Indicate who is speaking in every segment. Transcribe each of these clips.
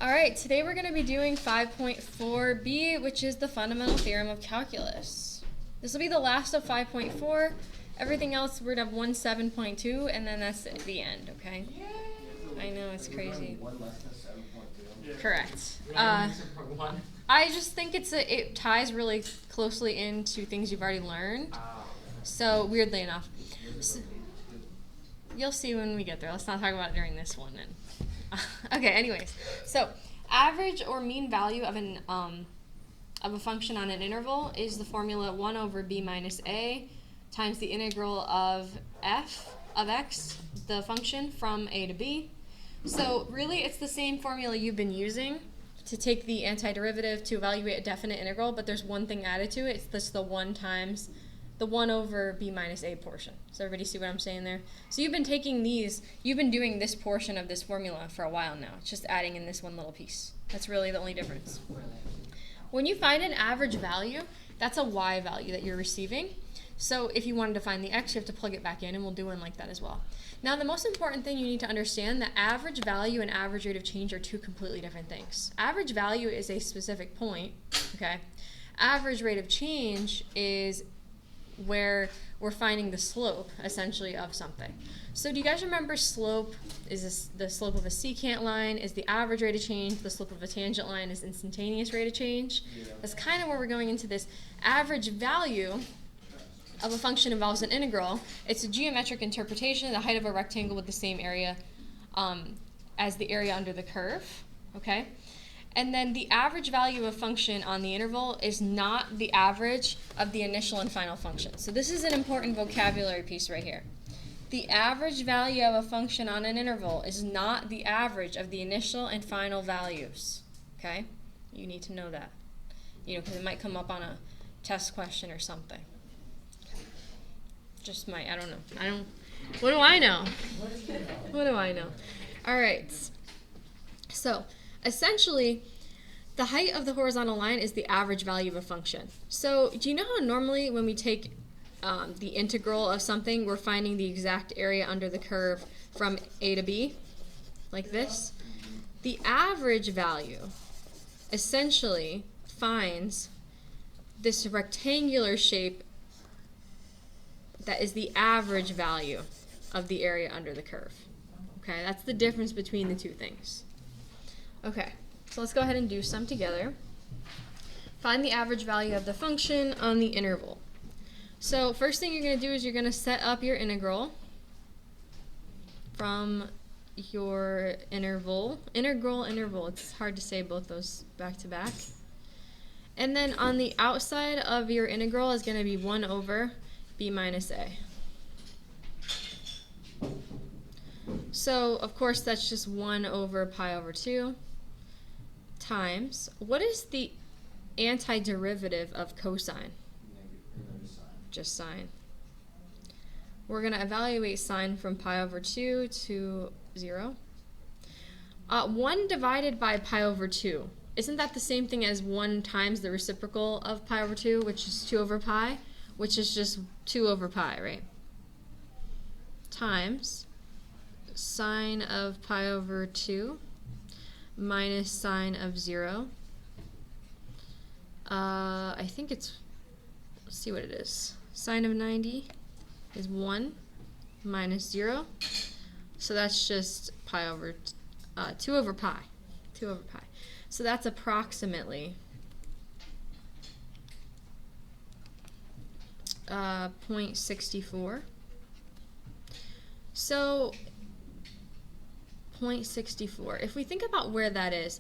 Speaker 1: All right, today we're going to be doing 5.4b, which is the fundamental theorem of calculus. This will be the last of 5.4. Everything else we're going to have 17.2, and then that's the end, okay? I know, it's crazy.
Speaker 2: One less than 7.2.
Speaker 1: Correct. I just think it ties really closely into things you've already learned. So, weirdly enough. So, you'll see when we get there. Let's not talk about it during this one then. Okay, anyways. So, average or mean value of a function on an interval is the formula 1 over b minus a times the integral of f of x, the function from a to b. So, really, it's the same formula you've been using to take the antiderivative to evaluate a definite integral, but there's one thing added to it. It's just the 1 times the 1 over b minus a portion. So everybody see what I'm saying there? So you've been doing this portion of this formula for a while now. It's just adding in this one little piece. That's really the only difference. When you find an average value, that's a y value that you're receiving. So if you wanted to find the x, you have to plug it back in, and we'll do one like that as well. Now, the most important thing you need to understand, that average value and average rate of change are two completely different things. Average value is a specific point, okay? Average rate of change is where we're finding the slope, essentially, of something. So do you guys remember slope is the slope of a secant line is the average rate of change, the slope of a tangent line is instantaneous rate of change? Yeah. That's kind of where we're going into this. Average value of a function involves an integral. It's a geometric interpretation of the height of a rectangle with the same area as the area under the curve, okay? And then the average value of a function on the interval is not the average of the initial and final function. So this is an important vocabulary piece right here. The average value of a function on an interval is not the average of the initial and final values, okay? You need to know that, because it might come up on a test question or something. Just might, I don't know. What do I know? What do I know? All right. So, essentially, the height of the horizontal line is the average value of a function. So, do you know how normally when we take the integral of something, we're finding the exact area under the curve from a to b, like this? The average value essentially finds this rectangular shape that is the average value of the area under the curve. Okay, that's the difference between the two things. Okay, so let's go ahead and do some together. Find the average value of the function on the interval. So first thing you're going to do is you're going to set up your integral from your interval. Integral. It's hard to say both those back to back. And then on the outside of your integral is going to be 1 over b minus a. So, of course, that's just 1 over pi over 2 times, what is the antiderivative of cosine? Just sine. We're going to evaluate sine from pi over 2 to 0. 1 divided by pi over 2. Isn't that the same thing as 1 times the reciprocal of pi over 2, which is 2 over pi? Which is just 2 over pi, right? Times sine of pi over 2 minus sine of 0. I think it's, let's see what it is. Sine of 90 is 1 minus 0. So that's just pi over 2 over pi. 2 over pi. So that's approximately 0.64. So 0.64. If we think about where that is,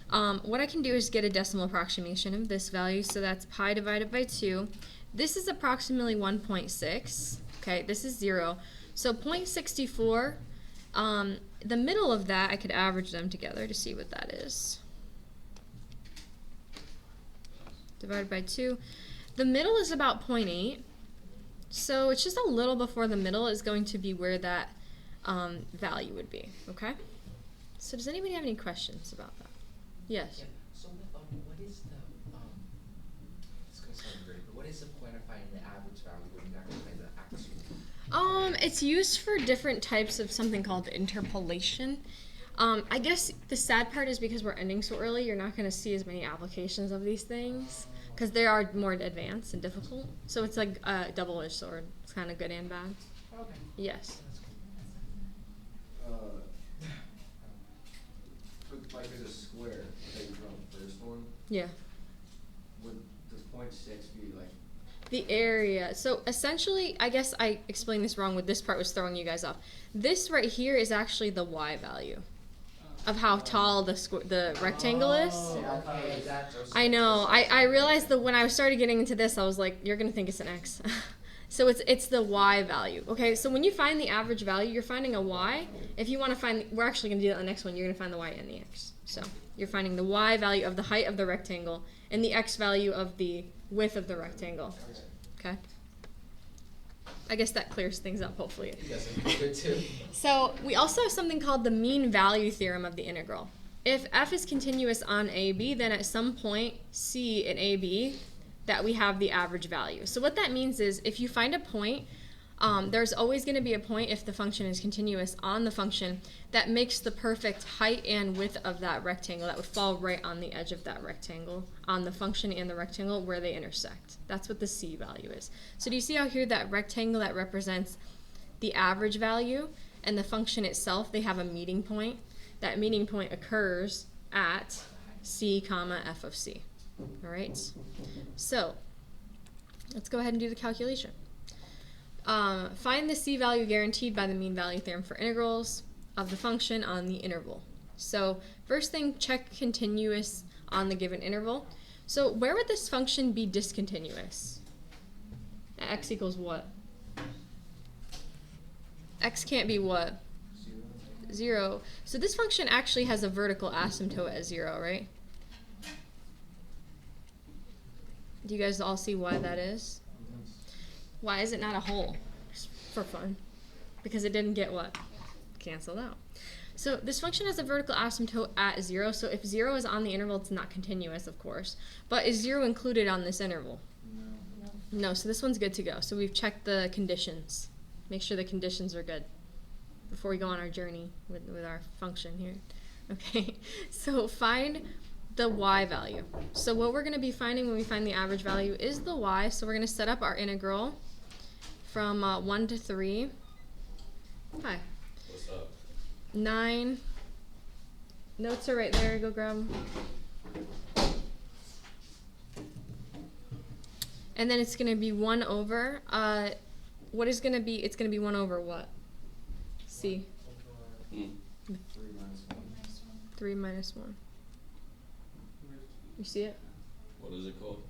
Speaker 1: what I can do is get a decimal approximation of this value. So that's pi divided by 2. This is approximately 1.6. Okay, this is 0. So 0.64, the middle of that, I could average them together to see what that is. Divided by 2. The middle is about 0.8. So it's just a little before the middle is going to be where that value would be, okay? So does anybody have any questions about that? Yes?
Speaker 3: Yeah. So what is the, it's going to sound great, but what is the point of finding the average value when you actually find the actual?
Speaker 1: It's used for different types of something called interpolation. I guess the sad part is because we're ending so early, you're not going to see as many applications of these things because they are more advanced and difficult. So it's like a double-edged sword. It's kind of good and bad.
Speaker 3: Okay.
Speaker 1: Yes.
Speaker 2: Like there's a square that you draw the first one.
Speaker 1: Yeah.
Speaker 2: Would the 0.6 be like?
Speaker 1: The area. So essentially, I guess I explained this wrong with this part was throwing you guys off. This right here is actually the y value of how tall the rectangle is.
Speaker 3: Okay,
Speaker 1: I know. I realized that when I started getting into this, I was like, you're going to think it's an x. So it's the y value. Okay, so when you find the average value, you're finding a y. If you want to find, we're actually going to do that on the next one. You're going to find the y and the x. So you're finding the y value of the height of the rectangle and the x value of the width of the rectangle. Okay? I guess that clears things up, hopefully.
Speaker 3: Yes, good too.
Speaker 1: So we also have something called the mean value theorem of the integral. If f is continuous on AB, then at some point C in AB, that we have the average value. So what that means is if you find a point, there's always going to be a point if the function is continuous on the function that makes the perfect height and width of that rectangle that would fall right on the edge of that rectangle on the function and the rectangle where they intersect. That's what the C value is. So do you see out here that rectangle that represents the average value and the function itself, they have a meeting point. That meeting point occurs at C comma f of C. All right, so let's go ahead and do the calculation. Find the C value guaranteed by the mean value theorem for integrals of the function on the interval. So first thing, check continuous on the given interval. So where would this function be discontinuous? At x equals what? X can't be what? 0. So this function actually has a vertical asymptote at 0, right? Do you guys all see why that is? Why is it not a whole? Just for fun. Because it didn't get what? Canceled out. So this function has a vertical asymptote at 0. So if 0 is on the interval, it's not continuous, of course. But is 0 included on this interval? No. So this one's good to go. So we've checked the conditions. Make sure the conditions are good before we go on our journey with our function here. Okay, so find the y value. So what we're going to be finding when we find the average value is the y. So we're going to set up our integral from 1 to 3. Hi.
Speaker 4: What's up?
Speaker 1: 9. Notes are right there. Go grab them. And then it's going to be 1 over. What is going to be? It's going to be 1 over what? C.
Speaker 2: 3 minus 1.
Speaker 1: 3 minus 1. You see it?
Speaker 4: What is it called?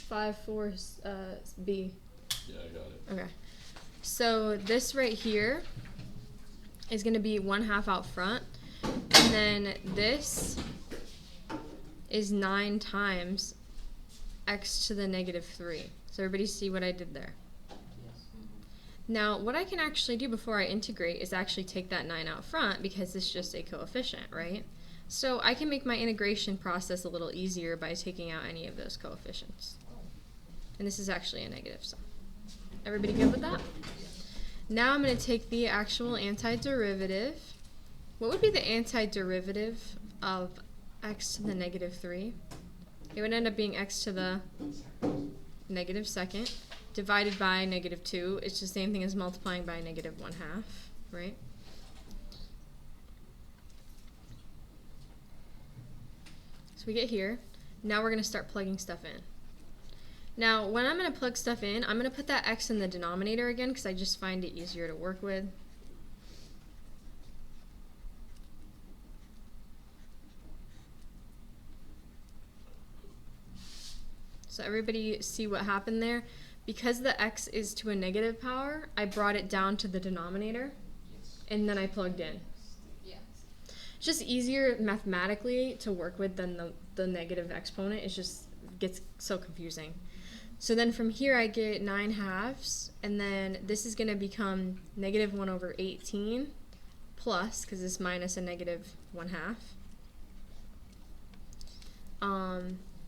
Speaker 1: 5, 4, B.
Speaker 4: Yeah, I got it.
Speaker 1: Okay. So this right here is going to be 1/2 out front. And then this is 9 times x to the negative 3. So everybody see what I did there? Now, what I can actually do before I integrate is actually take that 9 out front because it's just a coefficient, right? So I can make my integration process a little easier by taking out any of those coefficients. And this is actually a negative, so everybody good with that? Now I'm going to take the actual antiderivative. What would be the antiderivative of x to the negative 3? It would end up being x to the negative second divided by negative 2. It's the same thing as multiplying by negative 1/2, right? So we get here. Now we're going to start plugging stuff in. Now, when I'm going to plug stuff in, I'm going to put that x in the denominator again because I just find it easier to work with. So everybody see what happened there? Because the x is to a negative power, I brought it down to the denominator, and then I plugged in. It's just easier mathematically to work with than the negative exponent. It just gets so confusing. So then from here I get 9/2, and then this is going to become negative 1 over 18 plus, because it's minus a negative 1/2.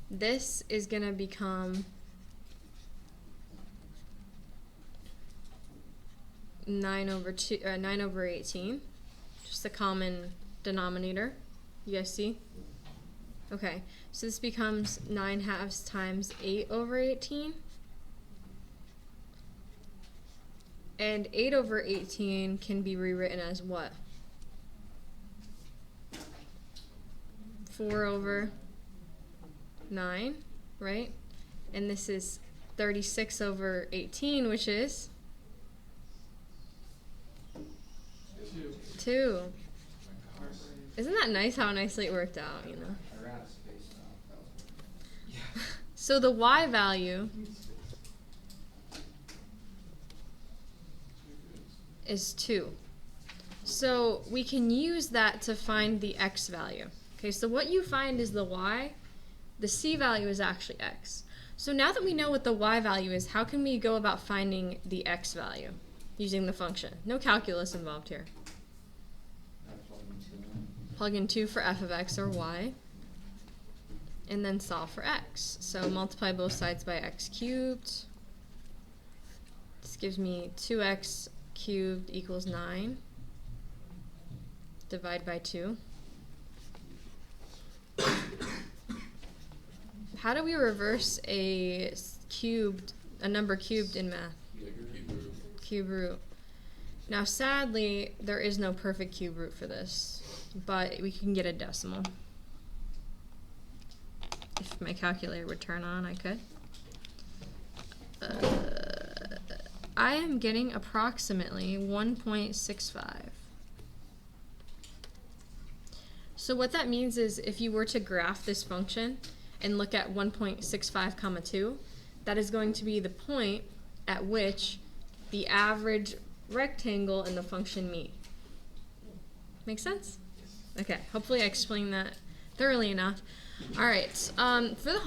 Speaker 1: This is going to become 9 over 18, just a common denominator. You guys see? Okay, so this becomes 9/2 times 8 over 18. And 8 over 18 can be rewritten as what? 4 over 9, right? And this is 36 over 18, which is 2. Isn't that nice how nicely it worked out, you know?
Speaker 2: I ran out of space now. That was weird.
Speaker 1: So the y value is 2. So we can use that to find the x value. Okay, so what you find is the y, the c value is actually x. So now that we know what the y value is, how can we go about finding the x value using the function? No calculus involved here. Plug in 2 for f of x or y, and then solve for x. So multiply both sides by x cubed. This gives me 2x cubed equals 9. Divide by 2. How do we reverse a number cubed in math?
Speaker 4: Like a cube root.
Speaker 1: Cube root. Now sadly, there is no perfect cube root for this, but we can get a decimal. If my calculator would turn on, I could. I am getting approximately 1.65. So what that means is if you were to graph this function and look at 1.65 comma 2, that is going to be the point at which the average rectangle and the function meet. Make sense? Okay, hopefully I explained that thoroughly enough. All right, for the